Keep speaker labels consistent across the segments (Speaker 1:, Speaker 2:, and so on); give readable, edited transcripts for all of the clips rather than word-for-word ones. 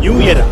Speaker 1: New year.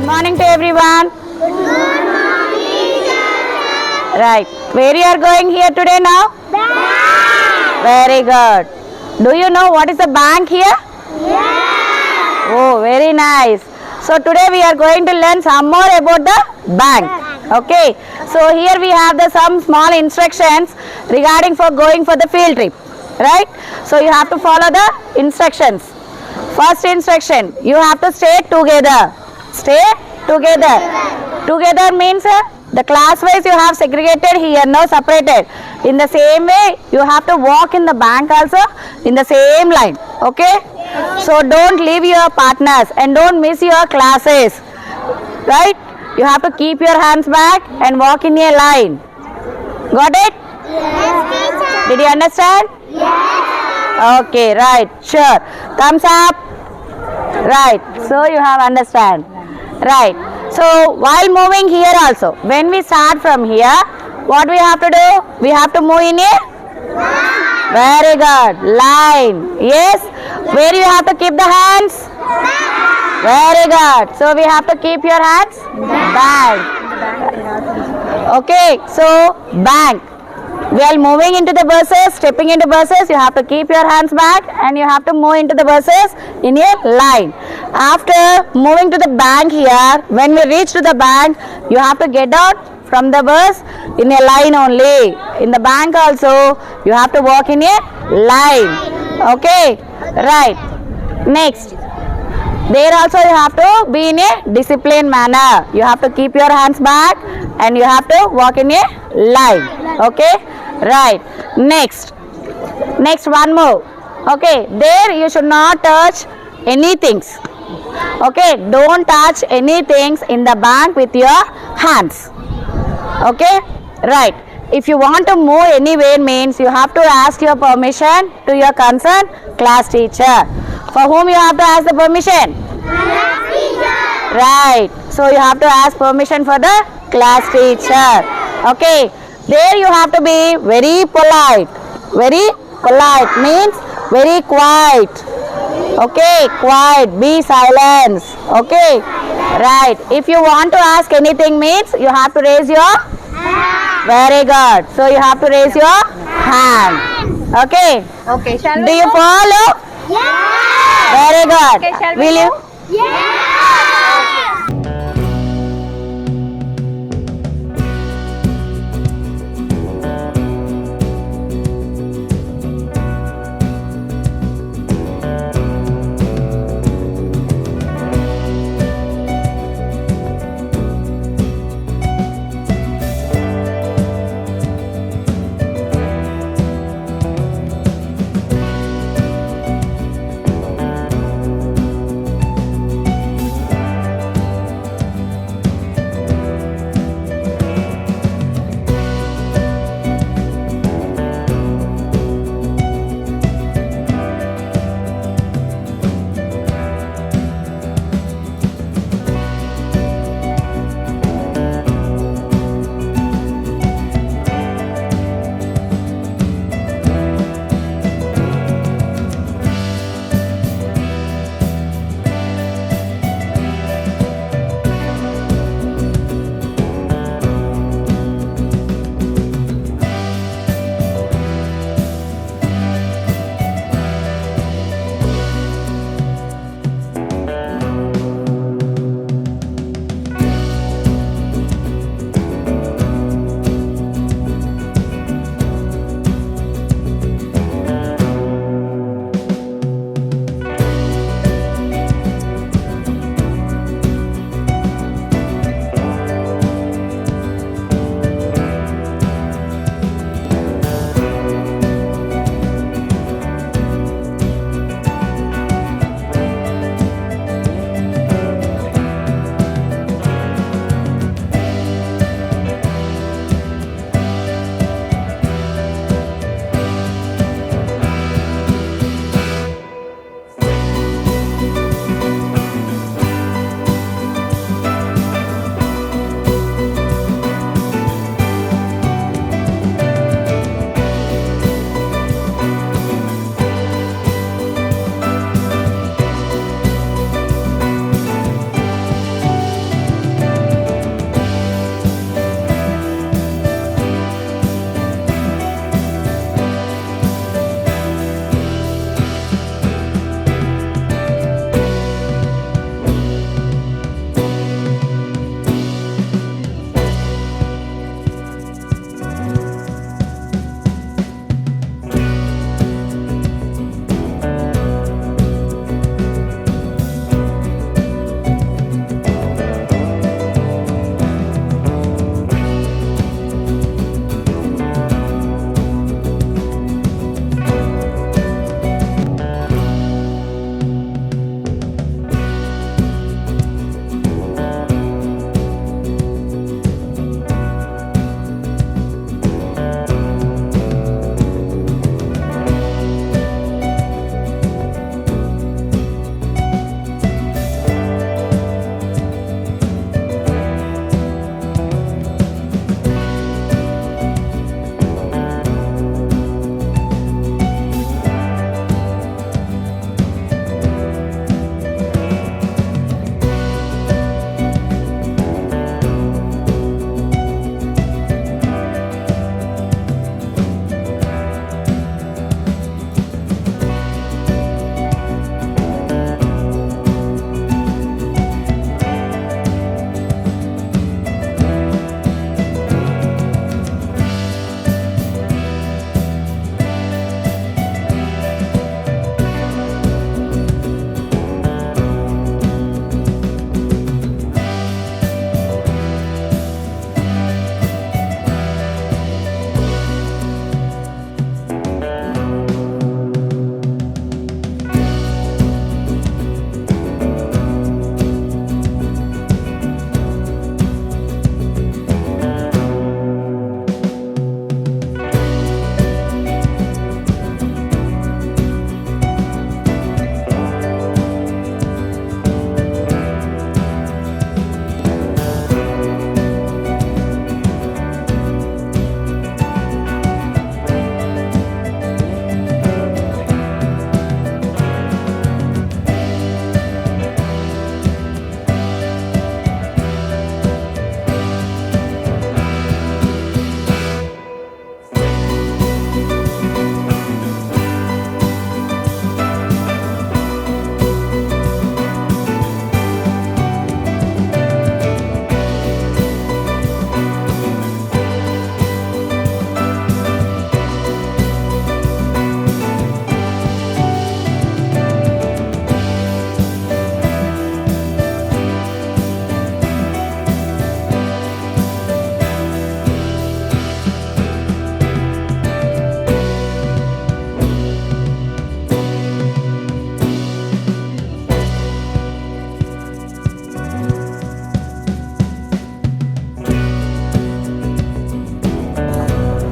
Speaker 2: Morning to everyone.
Speaker 3: Good morning,
Speaker 2: Right. Where you are going here today now?
Speaker 3: Bank.
Speaker 2: Very good. Do you know what is a bank here?
Speaker 3: Yeah.
Speaker 2: Oh, very nice. So today we are going to learn some more about the bank. Okay. So here we have some small instructions regarding for going for the field trip. Right. So you have to follow the instructions. First instruction, you have to stay together. Stay together. Together means the class wise you have segregated here, no separated. In the same way you have to walk in the bank also in the same line. Okay. So don't leave your partners and don't miss your classes. Right. You have to keep your hands back and walk in a line. Got it?
Speaker 3: Yes, teacher.
Speaker 2: Did you understand?
Speaker 3: Yes.
Speaker 2: Okay, right, sure. Thumbs up. Right, so you have understand. Right, so while moving here also, when we start from here, what we have to do? We have to move in a very good line. Yes, where you have to keep the hands? Very good. So we have to keep your hands back. Okay, so bank. While moving into the buses, stepping into buses, you have to keep your hands back and you have to move into the buses in a line. After moving to the bank here, when we reach to the bank, you have to get out from the bus in a line only. In the bank also, you have to walk in a line. Okay, right. Next. There also you have to be in a disciplined manner. You have to keep your hands back and you have to walk in a line. Okay, right. Next one more. Okay, there you should not touch anything. Okay, don't touch anything in the bank with your hands. Okay, right. If you want to move anywhere means you have to ask your permission to your concerned class teacher. For whom you have to ask the permission?
Speaker 3: Class teacher.
Speaker 2: Right. So you have to ask permission for the class teacher. Okay. There you have to be very polite. Very polite means very quiet. Okay. Quiet. Be silent. Okay. Right. If you want to ask anything means you have to raise your very good. So you have to raise your hand. Okay.
Speaker 4: Okay, shall
Speaker 2: Do
Speaker 4: we
Speaker 2: you
Speaker 4: go?
Speaker 2: follow?
Speaker 3: Yeah.
Speaker 2: Very Very good.
Speaker 1: Okay, shall we
Speaker 2: Will you?
Speaker 1: move?
Speaker 3: Yeah.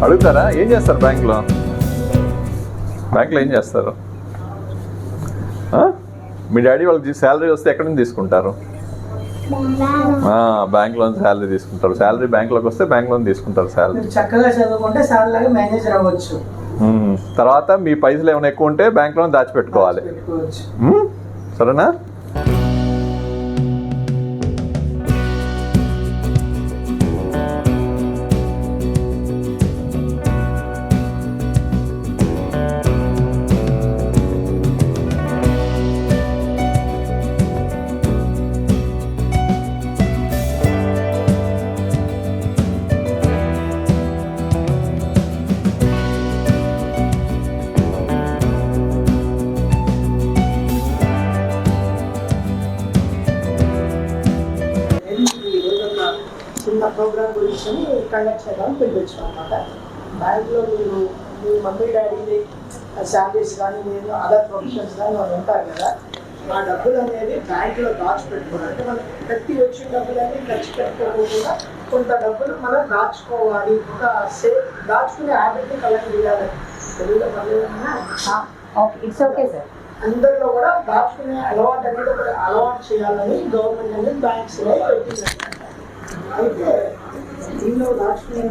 Speaker 1: అడుగుతారా? ఏం చేస్తారు బ్యాంక్లో? బ్యాంక్లో ఏం చేస్తారు? మీ daddy వాళ్ళకి salary వస్తే ఎక్కడి నుంచి తీసుకుంటారు? బ్యాంక్లో శాలరీ తీసుకుంటారు. శాలరీ బ్యాంక్లోకి వస్తే బ్యాంక్లో తీసుకుంటారు శాలరీ.
Speaker 4: మీరు చక్కగా చదువుకుంటే సార్ లాగా మేనేజర్ అవ్వచ్చు.
Speaker 1: తర్వాత మీ పైసలు ఏమైనా ఎక్కువ ఉంటే బ్యాంక్లో దాచిపెట్టుకోవాలి. సరేనా?
Speaker 4: చిన్న ప్రోగ్రామ్ గురించి కండక్ట్ చేయడానికి పిలిపించాం అనమాట. బ్యాంక్లో మీరు మీ మమ్మీ డాడీ శాలరీస్ కానీ మీరు అదర్ ప్రొఫెషన్స్ కానీ వాళ్ళు ఉంటారు కదా, ఆ డబ్బులు అనేది బ్యాంకులో దాచిపెట్టుకోవాలి. అంటే మనం ప్రతి వచ్చిన డబ్బులన్నీ ఖర్చు పెట్టుకోకుండా కొంత డబ్బులు మనం దాచుకోవాలి. ఒక సేఫ్ దాచుకునే హ్యాబిట్ని కలెక్ట్ చేయాలి. తెలుగులో పర్లేదన్నా
Speaker 2: ఇట్స్ ఓకే సార్.
Speaker 4: అందరిలో కూడా దాచుకునే అలవాటు అనేది ఒక అలవాటు చేయాలని గవర్నమెంట్ అనేది బ్యాంక్స్ పెట్టింది. అయితే దీనిలో దాచుకునే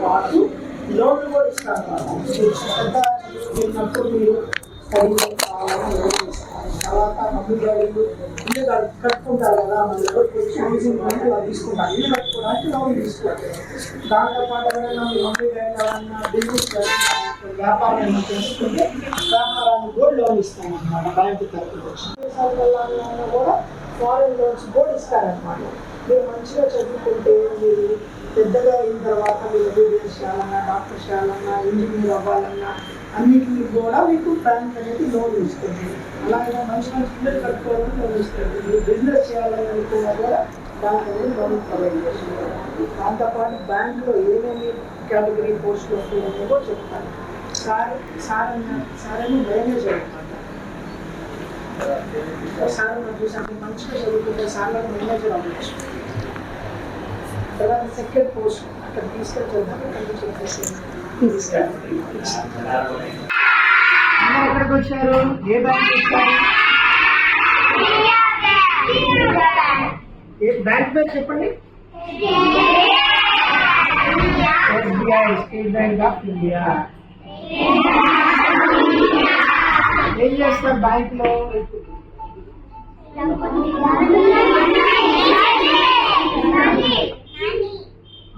Speaker 4: పాటు లోన్లు కూడా ఇస్తారు. పెద్ద చదువుకున్నప్పుడు మీరు తర్వాత మమ్మీ డాడీలు ఇల్లు కట్టుకుంటారు కదా, మళ్ళీ హౌసింగ్ లోన్ తీసుకుంటారు. ఇల్లు కట్టుకోవడానికి లోన్ తీసుకోవాలి. దాంతోపాటు ఎవరైనా మీ మమ్మీ డాడీ ఎవరైనా బిజినెస్ వ్యాపారం ఏమైనా చేసుకుంటే వ్యాపారానికి కూడా లోన్ ఇస్తాను అన్నమాట బ్యాంకు తరఫున. దేశాలకు వెళ్ళాలన్నా కూడా ఫారెన్ లోన్స్ కూడా ఇస్తారనమాట. మీరు మంచిగా చదువుకుంటే మీరు పెద్దగా అయిన తర్వాత మీరు ఎంబీబీఎస్ చేయాలన్నా, డాక్టర్ చేయాలన్నా, ఇంజనీర్ అవ్వాలన్నా అన్నింటినీ కూడా మీకు బ్యాంక్ అనేది లోన్ ఇస్తుంది. అలాగే మంచి మంచి ఇల్లు కట్టుకోవాలని లోన్ ఇస్తుంది. మీరు బిజినెస్ చేయాలని అనుకున్నా కూడా బ్యాంక్ అనేది లోన్ ప్రొవైడ్ చేస్తుంది. దాంతోపాటు బ్యాంకులో ఏమేమి కేటగిరీ పోస్టులు వస్తున్నాయో కూడా చెప్తాను. సార్ మేనేజర్ అనమాట. సార్ చూసాను మంచిగా చదువుకుంటే సార్లు మేనేజర్ అవ్వచ్చు. తర్వాత సెకండ్ పోస్ట్ అక్కడ తీసుకెళ్తాను. అందరూ ఎక్కడికి వచ్చారు? ఏ బ్యాంక్ వచ్చారు? ఏ బ్యాంక్ పేరు చెప్పండి. SBI, state bank of India. ఏం చేస్తారు బ్యాంకులో?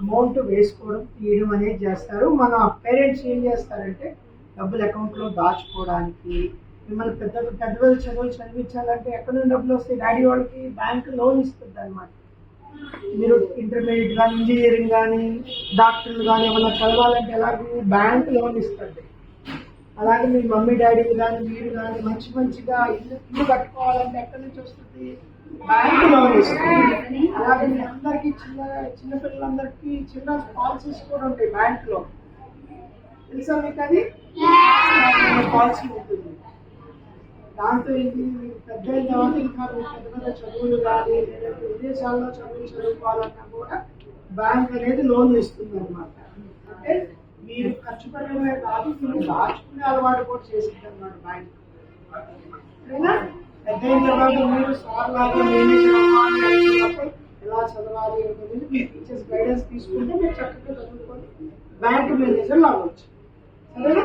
Speaker 4: అమౌంట్ వేసుకోవడం తీయడం అనేది చేస్తారు. మన పేరెంట్స్ ఏం చేస్తారంటే డబ్బులు అకౌంట్లో దాచుకోవడానికి, మిమ్మల్ని పెద్ద పెద్ద చదువులు చదివించాలంటే ఎక్కడ నుండి డబ్బులు వస్తాయి? డాడీ వాళ్ళకి బ్యాంక్ లోన్ ఇస్తుంది అనమాట. మీరు ఇంటర్మీడియట్ కానీ, ఇంజనీరింగ్ కానీ, డాక్టర్లు కానీ ఏమైనా చదవాలంటే ఎలాగో బ్యాంక్ లోన్ ఇస్తుంది. అలాగే మీ మమ్మీ డాడీలు కానీ మీరు కానీ మంచి మంచిగా ఇల్లు కట్టుకోవాలంటే ఎక్కడి నుంచి వస్తుంది? బ్యాంక్ లోన్ ఇస్తుంది. అలాగే మీ అందరికీ చిన్నపిల్లలందరికీ చిన్న పాలసీస్ కూడా ఉంటాయి బ్యాంక్లో. తెలుసా మీకు? అది పాలసీ ఉంటుంది. దాంతో ఏంటి, మీకు పెద్ద అయిన తర్వాత ఇంకా మీకు పెద్ద పెద్ద చదువులు కానీ లేదంటే విదేశాల్లో చదువుకోవాలన్నా కూడా బ్యాంక్ అనేది లోన్ ఇస్తుంది అనమాట. అంటే మీరు ఖర్చు పెట్టడమే కాదు, మీరు దాచుకునే అలవాటు కూడా చేసింది అనమాట బ్యాంక్. సరేనా? పెద్ద అయిన తర్వాత మీరు సార్ లాగా మేనేజర్ అవ్వాలి అనుకున్నప్పుడు ఎలా చదవాలి అనేది మీ టీచర్స్ గైడెన్స్ తీసుకుంటే మీరు చక్కగా చదువుకొని బ్యాంక్ మేనేజర్ అవ్వచ్చు. సరేనా?